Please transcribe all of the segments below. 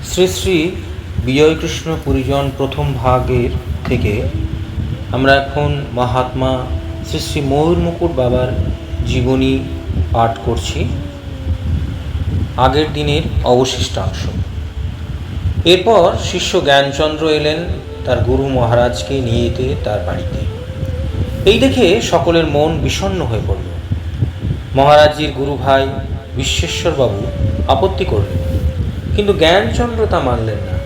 শ্রী শ্রী বিজয়কৃষ্ণ পরিজন প্রথম ভাগের থেকে আমরা এখন মহাত্মা শ্রী শ্রী ময়ূর মুকুট বাবার জীবনী পাঠ করছি, আগের দিনের অবশিষ্টাংশ। এরপর শিষ্য জ্ঞানচন্দ্র এলেন তার গুরু মহারাজকে নিয়ে যেতে তার বাড়িতে। এই দেখে সকলের মন বিষণ্ণ হয়ে পড়ল। মহারাজজির গুরু ভাই বিশ্বেশ্বরবাবু আপত্তি করলেন, কিন্তু জ্ঞানচন্দ্র তা মানলেন না।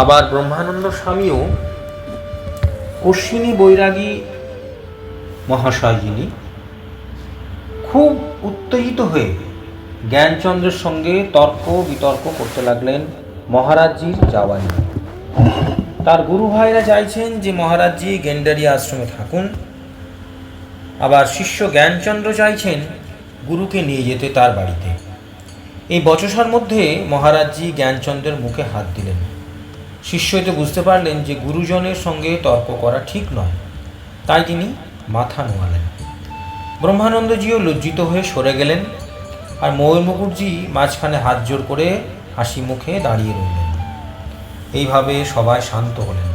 আবার ব্রহ্মানন্দ স্বামীও অশ্বিনী বৈরাগী মহাশয়, যিনি খুব উত্তেজিত হয়ে জ্ঞানচন্দ্রের সঙ্গে তর্ক বিতর্ক করতে লাগলেন মহারাজজির যাওয়া নিয়ে। তার গুরু ভাইরা চাইছেন যে মহারাজজি গেন্ডারি আশ্রমে থাকুন, আবার শিষ্য জ্ঞানচন্দ্র চাইছেন গুরুকে নিয়ে যেতে তার বাড়িতে। এই বচসার মধ্যে মহারাজজি জ্ঞানচন্দ্রের মুখে হাত দিলেন। শিষ্য এতে বুঝতে পারলেন যে গুরুজনের সঙ্গে তর্ক করা ঠিক নয়, তাই তিনি মাথা নোয়ালেন। ব্রহ্মানন্দজিও লজ্জিত হয়ে সরে গেলেন, আর ময়ূর মুকুটজি মাঝখানে হাত জোড় করে হাসি মুখে দাঁড়িয়ে রইলেন। এইভাবে সবাই শান্ত হলেন।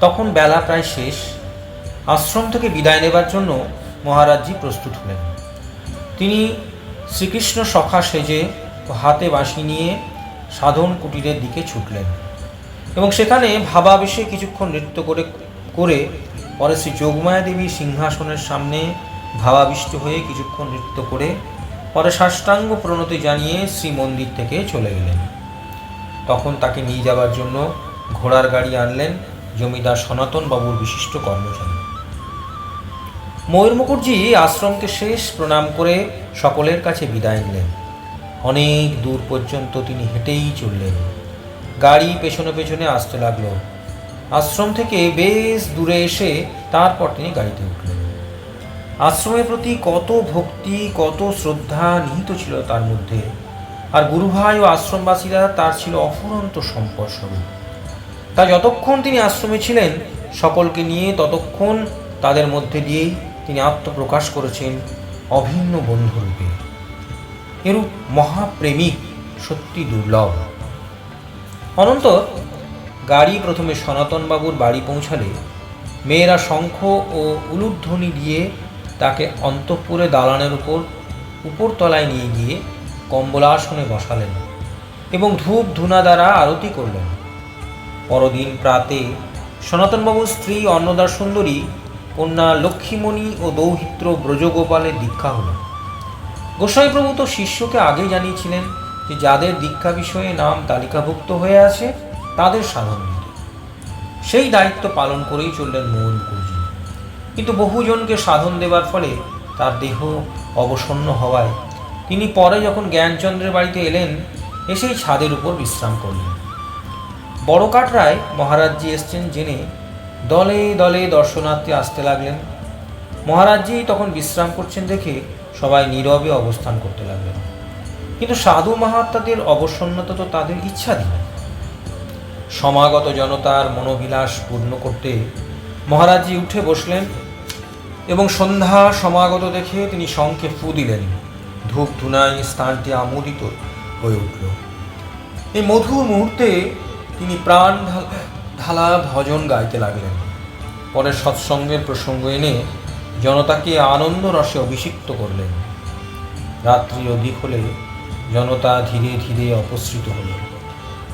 তখন বেলা প্রায় শেষ। আশ্রম থেকে বিদায় নেবার জন্য মহারাজজি প্রস্তুত হলেন। তিনি শ্রীকৃষ্ণ সখা সেজে ও হাতে বাঁশি নিয়ে সাধন কুটিরের দিকে ছুটলেন এবং সেখানে ভাবাবেশে কিছুক্ষণ নৃত্য করে পরে শ্রী যোগমায়া দেবী সিংহাসনের সামনে ভাবাবিষ্ট হয়ে কিছুক্ষণ নৃত্য করে পরে সাষ্টাঙ্গ প্রণতি জানিয়ে শ্রীমন্দির থেকে চলে গেলেন। তখন তাকে নিয়ে যাবার জন্য ঘোড়ার গাড়ি আনলেন জমিদার সনাতন বাবুর বিশিষ্ট কর্মচারী। ময়ূর মুকুটজি আশ্রমকে শেষ প্রণাম করে সকলের কাছে বিদায় নিলেন। অনেক দূর পর্যন্ত তিনি হেঁটেই চললেন। গাড়ি পেছনে পেছনে আসতে লাগলো। আশ্রম থেকে বেশ দূরে এসে তারপর তিনি গাড়িতে উঠলেন। আশ্রমের প্রতি কত ভক্তি, কত শ্রদ্ধা নিহিত ছিল তার মধ্যে, আর গুরুভাই ও আশ্রমবাসীরা তার ছিল অফুরন্ত সম্পদ স্বরূপ। তা যতক্ষণ তিনি আশ্রমে ছিলেন সকলকে নিয়ে ততক্ষণ তাদের মধ্যে দিয়েই তিনি আত্মপ্রকাশ করেছেন অভিন্ন বন্ধুরূপে। এরূপ মহাপ্রেমিক সত্যি দুর্লভ। অনন্তর গাড়ি প্রথমে সনাতনবাবুর বাড়ি পৌঁছালে মেয়েরা শঙ্খ ও উলুধ্বনি দিয়ে তাকে অন্তঃপুরে দালানের উপরতলায় নিয়ে গিয়ে কম্বলাসনে বসালেন এবং ধূপ ধুনা দ্বারা আরতি করলেন। পরদিন প্রাতে সনাতনবাবুর স্ত্রী অন্নদা সুন্দরী, কন্যা লক্ষ্মীমণি ও দৌহিত্র ব্রজগোপালের দীক্ষা হল। গোসাইপ্রভু তো শিষ্যকে আগেই জানিয়েছিলেন যে যাদের দীক্ষা বিষয়ে নাম তালিকাভুক্ত হয়ে আছে তাদের সাধন দিতে। সেই দায়িত্ব পালন করেই চললেন ময়ূর মুকুটজি। কিন্তু বহুজনকে সাধন দেবার ফলে তার দেহ অবসন্ন হওয়ায় তিনি পরে যখন জ্ঞানচন্দ্রের বাড়িতে এলেন, এসেই ছাদের উপর বিশ্রাম করলেন। বড় কাটরায় মহারাজজি এসছেন জেনে দলে দলে দর্শনার্থী আসতে লাগলেন। মহারাজজি তখন বিশ্রাম করছেন দেখে সবাই নীরবে অবস্থান করতে লাগলেন। কিন্তু সাধু মহাত্মাদের অবসন্নতা তো তাদের ইচ্ছাধীন। সমাগত জনতার মনোবিলাস পূর্ণ করতে মহারাজজি উঠে বসলেন এবং সন্ধ্যা সমাগত দেখে তিনি শঙ্খে ফু দিলেন। ধূপ ধুনায় স্থানটি আমোদিত হয়ে উঠল। এই মধুর মুহূর্তে তিনি প্রাণ ঢালা ভজন গাইতে লাগলেন। পরে সৎসঙ্গের প্রসঙ্গ এনে জনতাকে আনন্দ রসে অভিষিক্ত করলেন। রাত্রি অধিক হলে জনতা ধীরে ধীরে অপসৃত হল।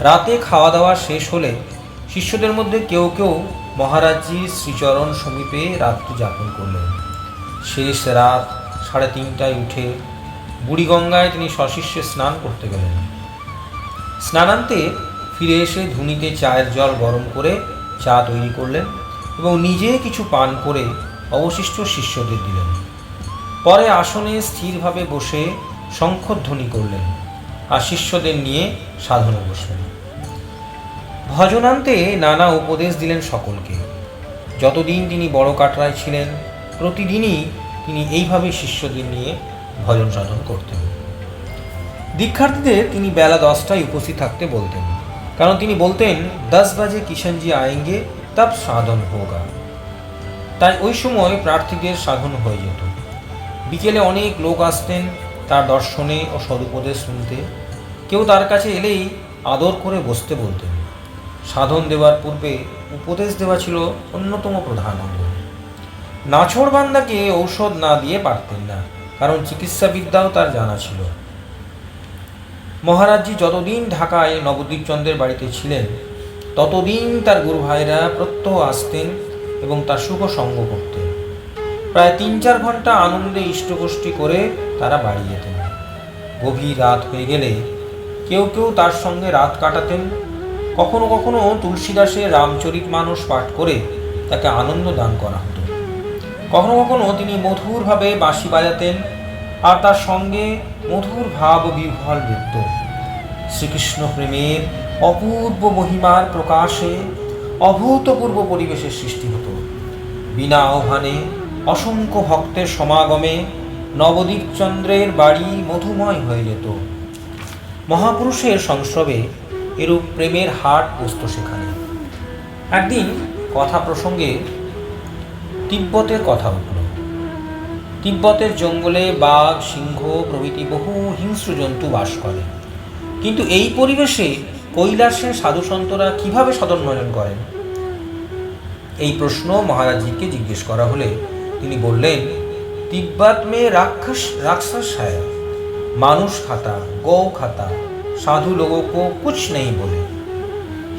রাতে খাওয়া দাওয়া শেষ হলে শিষ্যদের মধ্যে কেউ কেউ মহারাজজির শ্রীচরণ সমীপে রাত্রি যাপন করলেন। শেষ রাত 3:30টায় উঠে বুড়িগঙ্গায় তিনি সশিষ্যে স্নান করতে গেলেন। স্নানান্তে ফিরে এসে ধুনিতে চায়ের জল গরম করে চা তৈরি করলেন এবং নিজে কিছু পান করে অবশিষ্ট শিষ্যদের দিলেন। পরে আসনে স্থিরভাবে বসে শঙ্খধ্বনি করলেন আর শিষ্যদের নিয়ে সাধনে বসলেন। ভজনান্তে নানা উপদেশ দিলেন সকলকে। যতদিন তিনি বড় কাটরায় ছিলেন প্রতিদিনই তিনি এইভাবে শিষ্যদের নিয়ে ভজন সাধন করতেন। দীক্ষার্থীদের তিনি বেলা 10টায় উপস্থিত থাকতে বলতেন, কারণ তিনি বলতেন 10 বাজে কিষণজি আয়েঙ্গে তব সাধন হোগা। তাই ওই সময় প্রার্থীদের সাধন হয়ে যেত। বিকেলে অনেক লোক আসতেন তার দর্শনে ও সদুপদেশ শুনতে। কেউ তার কাছে এলেই আদর করে বসতে বলতেন। সাধন দেওয়ার পূর্বে উপদেশ দেওয়া ছিল অন্যতম প্রধান অঙ্গ। নাছোড়বান্দাকে ঔষধ না দিয়ে পারতেন না, কারণ চিকিৎসাবিদ্যাও তার জানা ছিল। মহারাজজি যতদিন ঢাকায় নবদ্বীপচন্দ্রের বাড়িতে ছিলেন ততদিন তার গুরু ভাইরা প্রত্যহ আসতেন এবং তার শুভ সঙ্গ করতেন। প্রায় 3-4 ঘন্টা আনন্দে ইষ্টগোষ্ঠী করে তারা বাড়ি যেতেন। গভীর রাত হয়ে গেলে কেউ কেউ তার সঙ্গে রাত কাটাতেন। কখনো কখনো তুলসীদাসের রামচরিতমানস পাঠ করে তাকে আনন্দ দান করা হতো। কখনো কখনো তিনি মধুরভাবে বাঁশি বাজাতেন আর তার সঙ্গে মধুর ভাব বিহ্বল নৃত্য। শ্রীকৃষ্ণ প্রেমের অপূর্ব মহিমার প্রকাশে অভূতপূর্ব পরিবেশের সৃষ্টি হতো। বিনা আহ্বানে অসংখ্য ভক্তের সমাগমে নবদ্বীপচন্দ্রের বাড়ি মধুময় হয়ে যেত। মহাপুরুষের সংস্রবে এরূপ প্রেমের হাট বসত সেখানে। একদিন কথা প্রসঙ্গে তিব্বতের কথা উঠল। তিব্বতের জঙ্গলে বাঘ, সিংহ প্রভৃতি বহু হিংস্র জন্তু বাস করে, কিন্তু এই পরিবেশে কৈলাসে সাধুসন্তরা কিভাবে সদন্বয়ন করেন? এই প্রশ্ন মহারাজজিকে জিজ্ঞেস করা হলে তিনি বললেন, तिब्बत में राक्षस है, मानुष खाता, गौ खाता, साधु लोगों को कुछ नहीं बोले।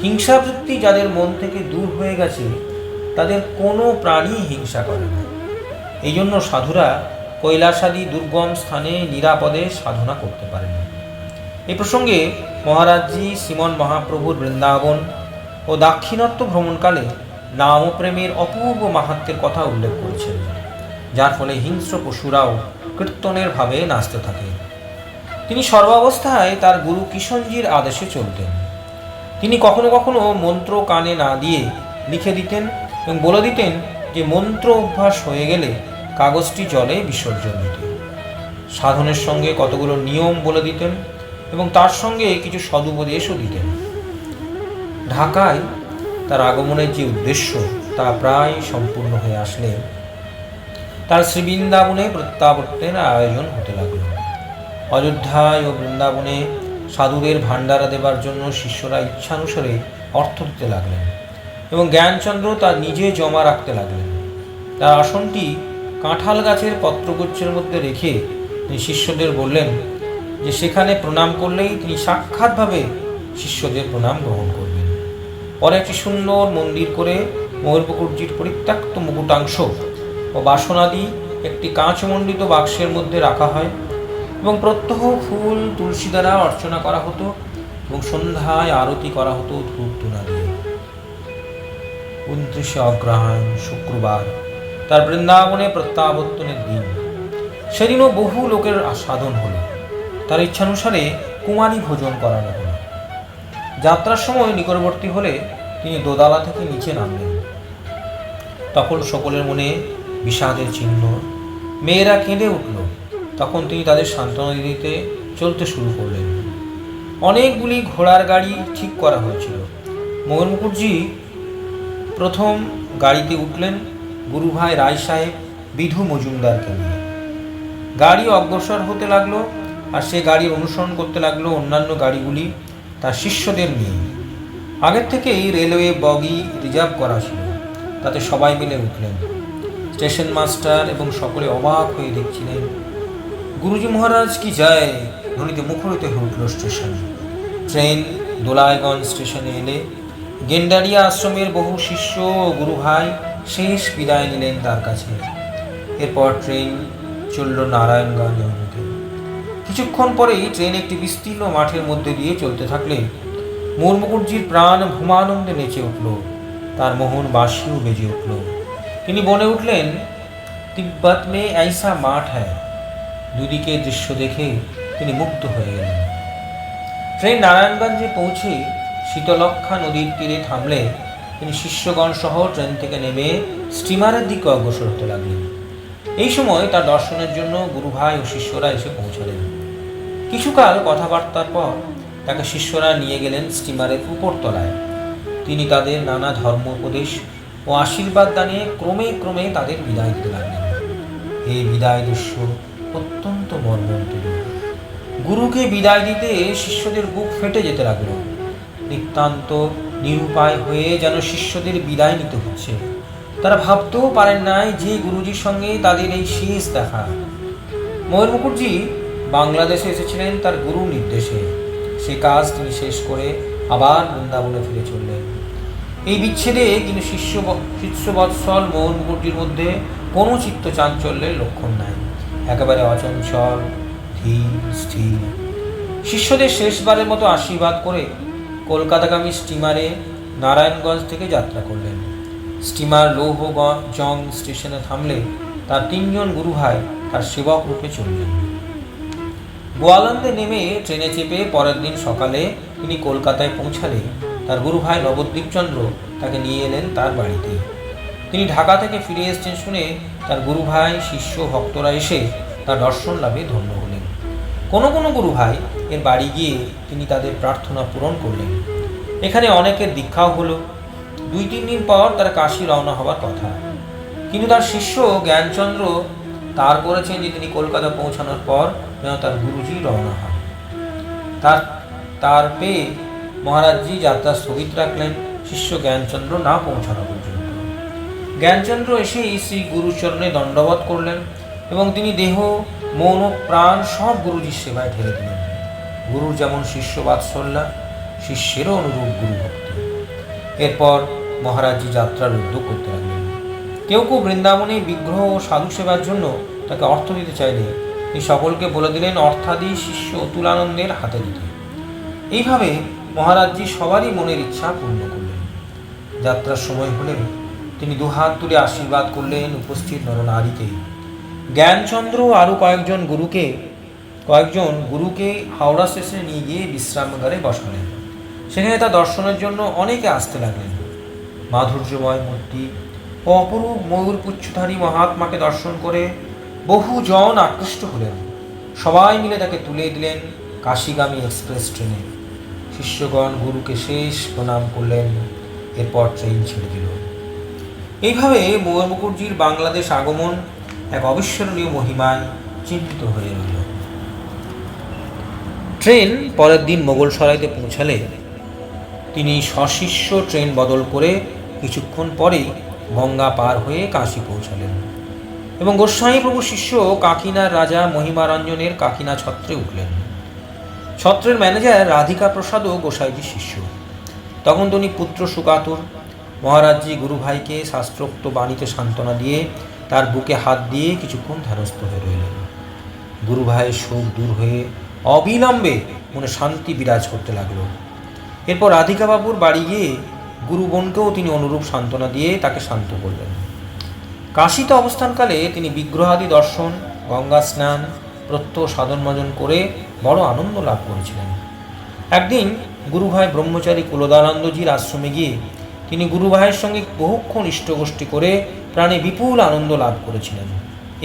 হিংসাবৃত্তি যাদের মন থেকে দূর হয়ে গেছে তাদের কোনো প্রাণী হিংসা করে না। এই জন্য সাধুরা কৈলাসাদি দুর্গম স্থানে নিরাপদে সাধনা করতে পারেন। এই প্রসঙ্গে মহারাজজি শ্রীমন মহাপ্রভুর বৃন্দাবন ও দাক্ষিণাত্য ভ্রমণকালে নামপ্রেমের অপূর্ব মাহাত্ম্যের কথা উল্লেখ করেছেন, যার ফলে হিংস্র পশুরাও কীর্তনের ভাবে নাচতে থাকে। তিনি সর্বাবস্থায় তার গুরু কিষণজির আদেশে চলতেন। তিনি কখনো কখনো মন্ত্র কানে না দিয়ে লিখে দিতেন এবং বলে দিতেন যে মন্ত্র অভ্যাস হয়ে গেলে কাগজটি জলে বিসর্জন দিতে। সাধনের সঙ্গে কতগুলো নিয়ম বলে দিতেন এবং তার সঙ্গে কিছু সদুপদেশও দিতেন। ঢাকায় তার আগমনের যে উদ্দেশ্য তা প্রায় সম্পূর্ণ হয়ে আসলে তার শ্রীবৃন্দাবনে প্রত্যাবর্তনের আয়োজন হতে লাগল। অযোধ্যায় ও বৃন্দাবনে সাধুদের ভাণ্ডারা দেবার জন্য শিষ্যরা ইচ্ছানুসারে অর্থ দিতে লাগলেন এবং জ্ঞানচন্দ্র তার নিজে জমা রাখতে লাগলেন। তার আসনটি কাঁঠাল গাছের পত্রগুচ্ছের মধ্যে রেখে তিনি শিষ্যদের বললেন যে সেখানে প্রণাম করলেই তিনি সাক্ষাৎভাবে শিষ্যদের প্রণাম গ্রহণ করবেন। পরে একটি সুন্দর মন্দির করে ময়ূরপুকুরজির পরিত্যক্ত মুকুটাংশ ও বাসনাদি একটি কাঁচমণ্ডিত বাক্সের মধ্যে রাখা হয় এবং প্রত্যহ ফুল তুলসী দ্বারা অর্চনা করা হতো এবং সন্ধ্যায় আরতি করা হতো ধূপ ধুনা দিয়ে। 29 অগ্রহায়ণ শুক্রবার তার বৃন্দাবনে প্রত্যাবর্তনের দিন। সেদিনও বহু লোকের সাধন হলো। তার ইচ্ছানুসারে কুমারী ভোজন করানো হলো। যাত্রার সময় নিকটবর্তী হলে তিনি দোদালা থেকে নিচে নামলেন। তখন সকলের মনে বিষাদের চিহ্ন। মেয়েরা কেঁদে উঠল। তখন তিনি তাদের সান্ত্বনা দিতে চলতে শুরু করলেন। অনেকগুলি ঘোড়ার গাড়ি ঠিক করা হয়েছিল। ময়ূর মুকুটজি প্রথম গাড়িতে উঠলেন গুরুভাই রায় সাহেব বিধু মজুমদারকে নিয়ে। গাড়ি অগ্রসর হতে লাগলো আর সে গাড়ির অনুসরণ করতে লাগলো অন্যান্য গাড়িগুলি তার শিষ্যদের নিয়ে। আগের থেকেই রেলওয়ে বগি রিজার্ভ করা ছিল, তাতে সবাই মিলে উঠলেন। স্টেশন মাস্টার এবং সকলে অবাক হয়ে দেখছিলেন। গুরুজি মহারাজ কি যায় ধ্বনিতে মুখরিত হয়ে উঠল স্টেশন। ট্রেন দোলাইগঞ্জ স্টেশনে এলে গেন্ডারিয়া আশ্রমের বহু শিষ্য ও গুরু ভাই শেষ বিদায় নিলেন তার কাছে। এরপর ট্রেন চলল নারায়ণগঞ্জ অভিমুখে। কিছুক্ষণ পরেই ট্রেন একটি বিস্তীর্ণ মাঠের মধ্যে দিয়ে চলতে থাকলে ময়ূর মুকুটজির প্রাণ ভূমানন্দে নেচে উঠল, তার মোহন বাঁশিও বেজে উঠল। তিনি বলে উঠলেন, তিব্বত মে ऐसा মাঠ হ্যায়। দুদিকে দৃশ্য দেখে তিনি মুগ্ধ হয়ে গেলেন। ট্রেন নারায়ণগঞ্জে পৌঁছে শীতলক্ষা নদীর তীরে থামলে তিনি শিষ্যগণ সহ ট্রেন থেকে নেমে স্টিমারের দিকে অগ্রসর হতে লাগলেন। এই সময় তার দর্শনের জন্য গুরুভাই ও শিষ্যরা এসে পৌঁছালেন। কিছুকাল কথাবার্তার পর তাকে শিষ্যরা নিয়ে গেলেন স্টিমারের উপরতলায়। তিনি তাদের নানা ধর্ম উপদেশ ও আশীর্বাদ দানে ক্রমে ক্রমে তাদের বিদায় দিতে লাগলেন। এই বিদায় দৃশ্য অত্যন্ত মর্মন্তুদ। গুরুকে বিদায় দিতে শিষ্যদের বুক ফেটে যেতে লাগলো। নিতান্ত নিরুপায় হয়ে যেন শিষ্যদের বিদায় নিতে হচ্ছে। তারা ভাবতেও পারেন নাই যে গুরুজির সঙ্গে তাদের এই শেষ দেখা। ময়ূর মুকুটজি বাংলাদেশে এসেছিলেন তার গুরু নির্দেশে। সে কাজ তিনি শেষ করে আবার বৃন্দাবনে ফিরে চললেন। এই বিচ্ছেদে কিন্তু শিষ্যবৎসল ময়ূর মুকুটজির মধ্যে কোনো চিত্ত চাঞ্চল্যের লক্ষণ নাই। একেবারে অচঞ্চল, ধীর স্থির। শিষ্যদের শেষবারের মতো আশীর্বাদ করে কলকাতাগামী স্টিমারে নারায়ণগঞ্জ থেকে যাত্রা করলেন। স্টিমার লৌহজং স্টেশনে থামলে তার 3 জন গুরু ভাই তার সেবক রূপে চললেন। গোয়ালন্দে নেমে ট্রেনে চেপে পরের দিন সকালে তিনি কলকাতায় পৌঁছালে তার গুরু ভাই নবদ্বীপচন্দ্র তাকে নিয়ে এলেন তার বাড়িতে। তিনি ঢাকা থেকে ফিরে এসেছেন শুনে তার গুরু ভাই, শিষ্য, ভক্তরা এসে তার দর্শন লাভে ধন্য হলেন। কোনো কোনো গুরু ভাই এর বাড়ি গিয়ে তিনি তাদের প্রার্থনা পূরণ করলেন। এখানে অনেকের দীক্ষাও হলো। 2-3 দিন পর তার কাশী রওনা হওয়ার কথা, কিন্তু তার শিষ্য জ্ঞানচন্দ্র তার করেছেন যে তিনি কলকাতা পৌঁছানোর পর যেন তার গুরুজি রওনা হন। তার পেয়ে মহারাজজি যাত্রা স্থগিত রাখলেন শিষ্য জ্ঞানচন্দ্র না পৌঁছানো পর্যন্ত। জ্ঞানচন্দ্র এসেই শ্রী গুরুচরণে দণ্ডবত করলেন এবং তিনি দেহ, মন ও প্রাণ সব গুরুজির সেবায় ঢেলে দিলেন। গুরুর যেমন শিষ্য বাৎসল্য, শিষ্যেরও অনুরূপ গুরু ভক্তি। এরপর মহারাজজি যাত্রার উদ্যোগ করতে লাগলেন। কেউ কেউ বৃন্দাবনে বিগ্রহ ও সাধু সেবার জন্য তাকে অর্থ দিতে চাইলে তিনি সকলকে বলে দিলেন অর্থাদি শিষ্য অতুলানন্দের হাতে দিতে। এইভাবে মহারাজজি সবারই মনের ইচ্ছা পূর্ণ করলেন। যাত্রার সময় হলে তিনি দুহাত তুলে আশীর্বাদ করলেন উপস্থিত নরনারীকে। জ্ঞানচন্দ্র আরও কয়েকজন গুরুকে হাওড়া স্টেশনে নিয়ে গিয়ে বিশ্রামাগারে বসালেন। সেখানে তার দর্শনের জন্য অনেকে আসতে লাগলেন। মাধুর্যময় মূর্তি ও অপরূপ ময়ূর পুচ্ছধারী মহাত্মাকে দর্শন করে বহুজন আকৃষ্ট হলেন। সবাই মিলে তাকে তুলে দিলেন কাশীগামী এক্সপ্রেস ট্রেনে। শিষ্যগণ গুরুকে শেষ প্রণাম করলেন, এরপর ট্রেন ছেড়ে দিল। এইভাবে ময়ূর মুকুটজির বাংলাদেশ আগমন এক অবিস্মরণীয় মহিমায় চিহ্নিত হয়ে রইল। ট্রেন পরের দিন মোগলসরাইতে পৌঁছালে তিনি সশিষ্য ট্রেন বদল করে কিছুক্ষণ পরেই গঙ্গা পার হয়ে কাশী পৌঁছালেন এবং গোস্বামী প্রভু শিষ্য কাকিনার রাজা মহিমারঞ্জনের কাকিনা ছত্রে উঠলেন। ছত্রের ম্যানেজার রাধিকা প্রসাদও গোসাইজির শিষ্য। তখন তিনি পুত্র সুকাতুর। মহারাজজি গুরুভাইকে শাস্ত্রোক্ত বাণীতে সান্ত্বনা দিয়ে তার বুকে হাত দিয়ে কিছুক্ষণ ধ্যানস্থ হয়ে রইলেন। গুরুভাইয়ের শোক দূর হয়ে অবিলম্বে মনে শান্তি বিরাজ করতে লাগলো। এরপর রাধিকা বাবুর বাড়ি গিয়ে গুরুবোনকেও তিনি অনুরূপ সান্ত্বনা দিয়ে তাকে শান্ত করলেন। কাশীতে অবস্থানকালে তিনি বিগ্রহাদি দর্শন, গঙ্গা স্নান, প্রত্যহ সাধন ভজন করে বড় আনন্দ লাভ করেছিলেন। একদিন গুরুভাই ব্রহ্মচারী কুলদানন্দজির আশ্রমে গিয়ে তিনি গুরুভাইয়ের সঙ্গে বহুক্ষণ ইষ্টগোষ্ঠী করে প্রাণে বিপুল আনন্দ লাভ করেছিলেন।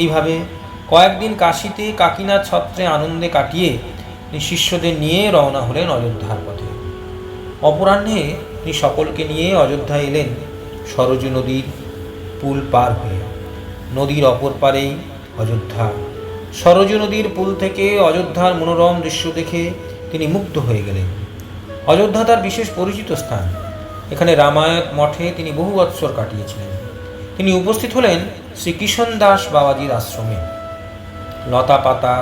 এইভাবে কয়েকদিন কাশীতে কাকিনাথ ছত্রে আনন্দে কাটিয়ে তিনি শিষ্যদের নিয়ে রওনা হলেন অযোধ্যার পথে। অপরাহ্নে তিনি সকলকে নিয়ে অযোধ্যায় এলেন সরযূ নদীর পুল পার হয়ে। নদীর অপর পারেই অযোধ্যা। সরযূ নদীর পুল থেকে অযোধ্যার মনোরম দৃশ্য দেখে তিনি মুগ্ধ হয়ে গেলেন। অযোধ্যা তার বিশেষ পরিচিত স্থান। এখানে রামায়ণ মঠে তিনি বহু বৎসর কাটিয়েছিলেন। তিনি উপস্থিত হলেন শ্রী কিষণ দাস বাবাজির আশ্রমে। লতা পাতা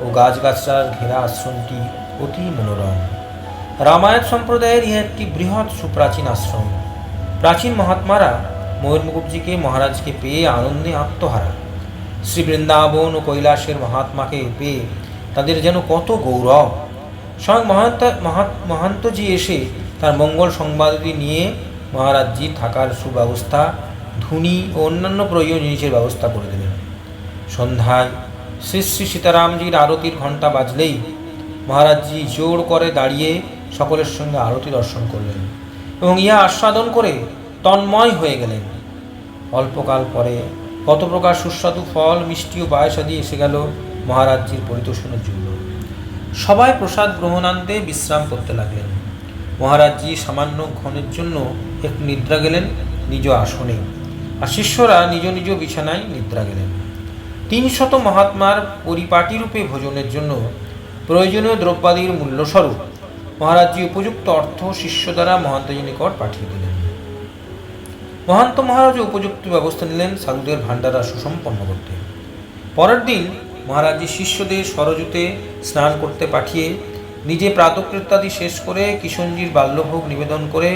ও গাছগাছড়ার ঘেরা আশ্রমটি অতি মনোরম। রামায়ণ সম্প্রদায়ের ইহা একটি বৃহৎ সুপ্রাচীন আশ্রম। প্রাচীন মহাত্মারা ময়ূর মুকুটজিকে মহারাজকে পেয়ে আনন্দে আত্মহারা। শ্রী বৃন্দাবন ও কৈলাসের মহাত্মাকে পেয়ে তাদের যেন কত গৌরব। স্বয়ং মহান্তজি এসে তার মঙ্গল সংবাদটি নিয়ে মহারাজজি থাকার সুব্যবস্থা, ধুনি ও অন্যান্য প্রয়োজনীয় জিনিসের ব্যবস্থা করে দিলেন। সন্ধ্যায় শ্রী শ্রী সীতারামজির আরতির ঘণ্টা বাজলেই মহারাজজি জোর করে দাঁড়িয়ে সকলের সঙ্গে আরতি দর্শন করলেন এবং ইহা আস্বাদন করে তন্ময় হয়ে গেলেন। অল্পকাল পরে কত প্রকার সুস্বাদু ফল, মিষ্টি ও পায়েসাদি এসে গেল মহারাজজির পরিতোষণের জন্য। সবাই প্রসাদ গ্রহণান্তে বিশ্রাম করতে লাগলেন। মহারাজজি সামান্য ক্ষণের জন্য একটু নিদ্রা গেলেন নিজ আসনে, আর শিষ্যরা নিজ নিজ বিছানায় নিদ্রা গেলেন। 300 মহাত্মার পরিপাটিরূপে ভোজনের জন্য প্রয়োজনীয় দ্রব্যাদির মূল্যস্বরূপ মহারাজজি উপযুক্ত অর্থ শিষ্য দ্বারা মহান্তজির নিকট পাঠিয়ে দিলেন। মহান্ত মহারাজ উপযুক্ত ব্যবস্থা নিলেন সাধুদের ভাণ্ডারা সুসম্পন্ন করতে। পরের দিন মহারাজজি শিষ্যদের সরজুতে স্নান করতে পাঠিয়ে নিজে প্রাতকৃত্যাদি শেষ করে কিষণজির বাল্যভোগ নিবেদন করে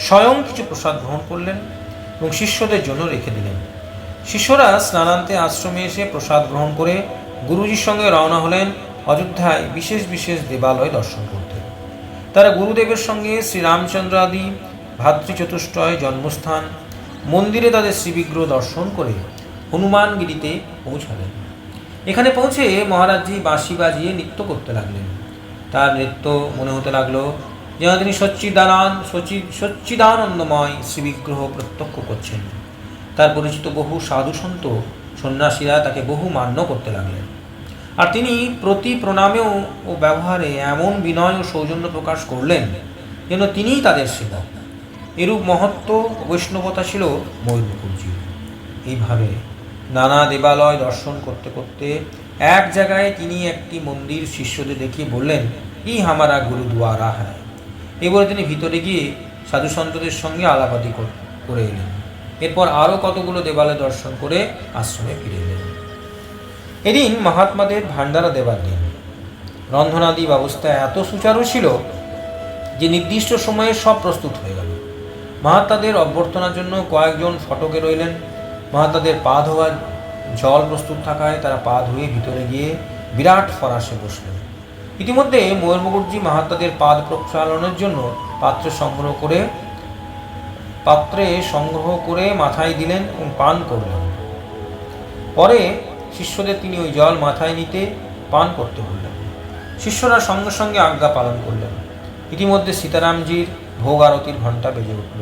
স্বয়ং কিছু প্রসাদ গ্রহণ করলেন এবং শিষ্যদের জন্য রেখে দিলেন। শিষ্যরা স্নানান্তে আশ্রমে এসে প্রসাদ গ্রহণ করে গুরুজির সঙ্গে রওনা হলেন অযোধ্যায় বিশেষ বিশেষ দেবালয় দর্শন করতে। তারা গুরুদেবের সঙ্গে শ্রীরামচন্দ্র আদি ভাতৃচতুষ্টয় জন্মস্থান মন্দিরে তাদের শ্রীবিগ্রহ দর্শন করে হনুমানগিরিতে পৌঁছালেন। এখানে পৌঁছে মহারাজজি বাঁশি বাজিয়ে নৃত্য করতে লাগলেন। তার নৃত্য মনে হতে লাগলো যেন তিনি সচ্চিদানন্দময় শ্রীবিগ্রহ প্রত্যক্ষ করছেন। তার পরিচিত বহু সাধু সন্ত সন্ন্যাসীরা তাকে বহু মান্য করতে লাগলেন, আর তিনি প্রতি প্রণামেও ও ব্যবহারে এমন বিনয় ও সৌজন্য প্রকাশ করলেন যেন তিনিই তাদের সেবক। এরূপ মহত্ব বৈষ্ণবতা ছিল ময়ূর মুকুটজির। এইভাবে নানা দেবালয় দর্শন করতে করতে এক জায়গায় তিনি একটি মন্দির শিষ্যদের দেখিয়ে বললেন, ই হামারা গুরুদুয়ারা হ্যায়। এবারে তিনি ভিতরে গিয়ে সাধু সন্তদের সঙ্গে আলাপাতি করে এলেন। এরপর আরও কতগুলো দেবালয় দর্শন করে আশ্রমে ফিরে এলেন। এদিন মহাত্মাদের ভাণ্ডারা দেবার দিন। রন্ধনাদি ব্যবস্থা এত সুচারু ছিল যে নির্দিষ্ট সময়ে সব প্রস্তুত হয়ে গেল। মহাত্মাদের অভ্যর্থনার জন্য কয়েকজন ফটকে রইলেন। মহাত্মাদের পা ধোয়ার জল প্রস্তুত থাকায় তারা পা ধুয়ে ভিতরে গিয়ে বিরাট ফরাসে বসলেন। ইতিমধ্যে ময়ূর মুকুটজি মহাত্মাদের পাদ প্রক্ষালনের জন্য পাত্রে সংগ্রহ করে মাথায় দিলেন এবং পান করলেন। পরে শিষ্যদের তিনি ওই জল মাথায় নিতে পান করতে বললেন। শিষ্যরা সঙ্গে সঙ্গে আজ্ঞা পালন করলেন। ইতিমধ্যে সীতারামজির ভোগ আরতির ঘণ্টা বেজে উঠল।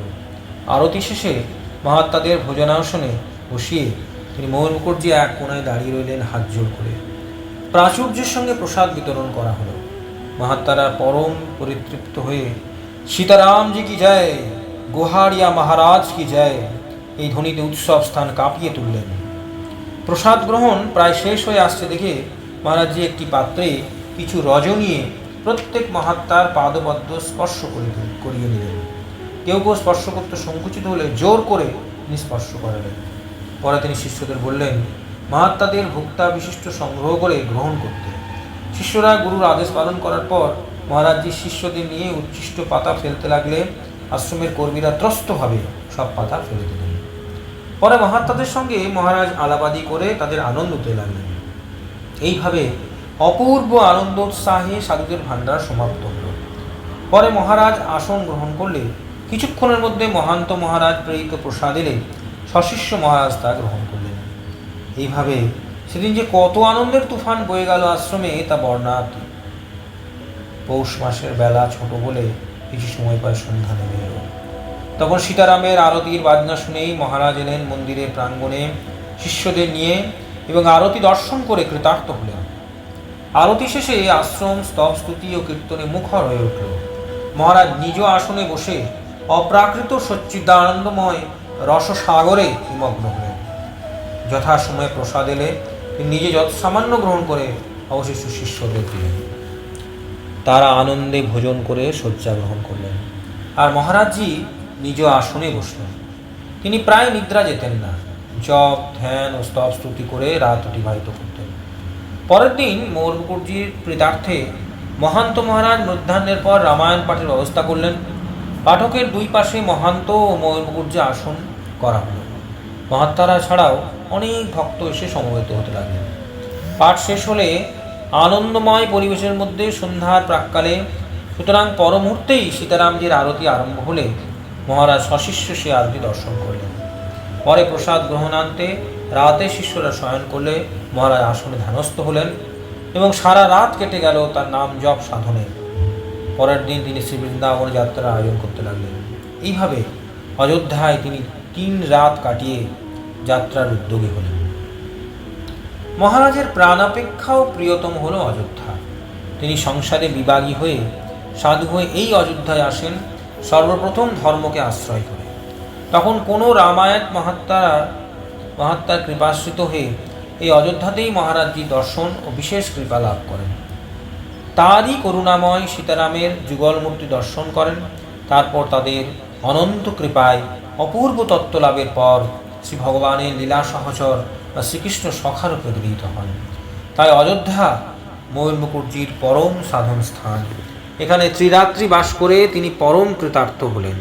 আরতি শেষে মহাত্মাদের ভোজনাসনে বসিয়ে তিনি ময়ূর মুকুটজি এক কোণায় দাঁড়িয়ে রইলেন হাত জোড় করে। প্রাচুর্যের সঙ্গে প্রসাদ বিতরণ করা হলো। মহাত্মারা পরম পরিতৃপ্ত হয়ে সীতারামজি কি জয়, গোহারিয়া মহারাজ কি জয় এই ধ্বনিতে উৎসব স্থান কাঁপিয়ে তুললেন। প্রসাদ গ্রহণ প্রায় শেষ হয়ে আসছে দেখে মহারাজজি একটি পাত্রে কিছু রজ নিয়ে প্রত্যেক মহাত্মার পাদপদ্ম স্পর্শ করিয়ে নিলেন। কেউ কেউ স্পর্শ করতে সংকুচিত হলে জোর করে তিনি স্পর্শ করালেন। পরে তিনি শিষ্যদের বললেন মহাত্মাদের ভুক্তা বিশিষ্ট সংগ্রহ করে গ্রহণ করতে। শিষ্যরা গুরুর আদেশ পালন করার পর মহারাজজি শিষ্যদের নিয়ে উচ্ছিষ্ট পাতা ফেলতে লাগলে আশ্রমের কর্মীরা ত্রস্তভাবে সব পাতা ফেলে দিলেন। পরে মহাত্মাদের সঙ্গে মহারাজ আলাপাদি করে তাদের আনন্দ দিতে লাগলেন। এইভাবে অপূর্ব আনন্দোৎসাহে সাধুদের ভাণ্ডার সমাপ্ত হল। পরে মহারাজ আসন গ্রহণ করলে কিছুক্ষণের মধ্যে মহান্ত মহারাজ প্রেরিত প্রসাদ এলে সশিষ্য মহারাজ তা গ্রহণ করলেন। এইভাবে সেদিন যে কত আনন্দের তুফান বয়ে গেল আশ্রমে তা বর্ণাতীত। পৌষ মাসের বেলা ছোট বলে কিছু সময় পর সন্ধ্যা নেমে এলো। তখন সীতারামের আরতির বাজনা শুনেই মহারাজ এলেন মন্দিরের প্রাঙ্গণে শিষ্যদের নিয়ে এবং আরতি দর্শন করে কৃতার্থ হলেন। আরতি শেষে আশ্রম স্তব স্তুতি ও কীর্তনে মুখর হয়ে উঠল। মহারাজ নিজ আসনে বসে অপ্রাকৃত সচ্চিদানন্দময় রসসাগরে নিমগ্ন হলেন। যথাসময়ে প্রসাদ এলে তিনি নিজে যত সামান্য গ্রহণ করে অবশিষ্ট শিষ্যদের দিলেন। তারা আনন্দে ভোজন করে শয্যা গ্রহণ করলেন, আর মহারাজজি নিজ আসনে বসলেন। তিনি প্রায় নিদ্রা যেতেন না, জপ ধ্যান ও স্তব স্তুতি করে রাত অতিবাহিত করতেন। পরের দিন ময়ূর মুকুটজির কৃতার্থে মহান্ত মহারাজ মধ্যাহ্নের পর রামায়ণ পাঠের ব্যবস্থা করলেন। পাঠকের দুই পাশে মহান্ত ও ময়ূর মুকুটজি আসন করা হলো। মহাত্মারা ছাড়াও অনেক ভক্ত এসে সমবেত হতে লাগলেন। পাঠ শেষ হলে আনন্দময় পরিবেশের মধ্যে সন্ধ্যার প্রাক্কালে, সুতরাং পর মুহূর্তেই সীতারামজির আরতি আরম্ভ হলে মহারাজ সশিষ্য সে আরতি দর্শন করলেন। পরে প্রসাদ গ্রহণান্তে রাতে শিষ্যরা শয়ন করলে মহারাজ আসনে ধ্যানস্থ হলেন এবং সারা রাত কেটে গেল তার নাম জপ সাধনে। পরের দিন তিনি শ্রী বৃন্দাবন যাত্রার আয়োজন করতে লাগলেন। এইভাবে অযোধ্যায় তিনি 3 রাত কাটিয়ে যাত্রার উদ্যোগী হলেন। মহারাজের প্রাণাপেক্ষাও প্রিয়তম হল অযোধ্যা। তিনি সংসারে বিভাগী হয়ে সাধু হয়ে এই অযোধ্যায় আসেন সর্বপ্রথম ধর্মকে আশ্রয় করে। তখন কোনো রামায়ণ মহাত্মার কৃপাশ্রিত হয়ে এই অযোধ্যাতেই মহারাজজি দর্শন ও বিশেষ কৃপা লাভ করেন। তারই করুণাময় সীতারামের যুগল মূর্তি দর্শন করেন। তারপর তাদের অনন্ত কৃপায় অপূর্ব তত্ত্ব লাভের পর শ্রী ভগবানের লীলা সহচর বা শ্রীকৃষ্ণ সখারূপে গৃহীত হন। তাই অযোধ্যা ময়ূর মুকুটজির পরম সাধন স্থান। এখানে ত্রিরাত্রি বাস করে তিনি পরম কৃতার্থ হলেন।